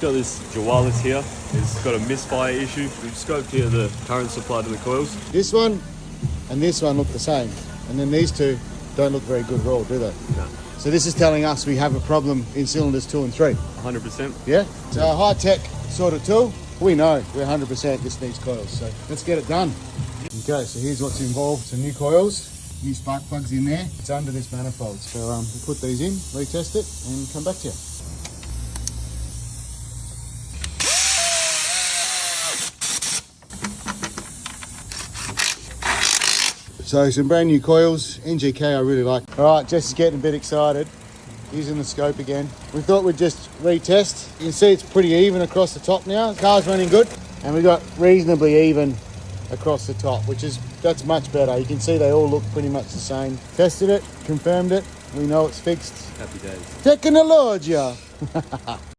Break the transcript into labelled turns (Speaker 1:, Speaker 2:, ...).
Speaker 1: Got this Jawalis here. It's got a misfire issue. We've scoped here the current supply to the coils.
Speaker 2: This one and this one look the same. And then these two don't look very good at all, do they?
Speaker 1: No.
Speaker 2: So this is telling us we have a problem in cylinders 2 and 3.
Speaker 1: 100%.
Speaker 2: Yeah? So a high-tech sort of tool, we know we're 100% this needs coils. So let's get it done. Okay, so here's what's involved. So new coils, new spark plugs in there. It's under this manifold. So we'll put these in, retest it, and come back to you. So some brand new coils, NGK I really like. All right, Jess is getting a bit excited, using the scope again. We thought we'd just retest. You can see it's pretty even across the top now. The car's running good, and we got reasonably even across the top, that's much better. You can see they all look pretty much the same. Tested it, confirmed it, we know it's fixed.
Speaker 1: Happy days.
Speaker 2: Technologia!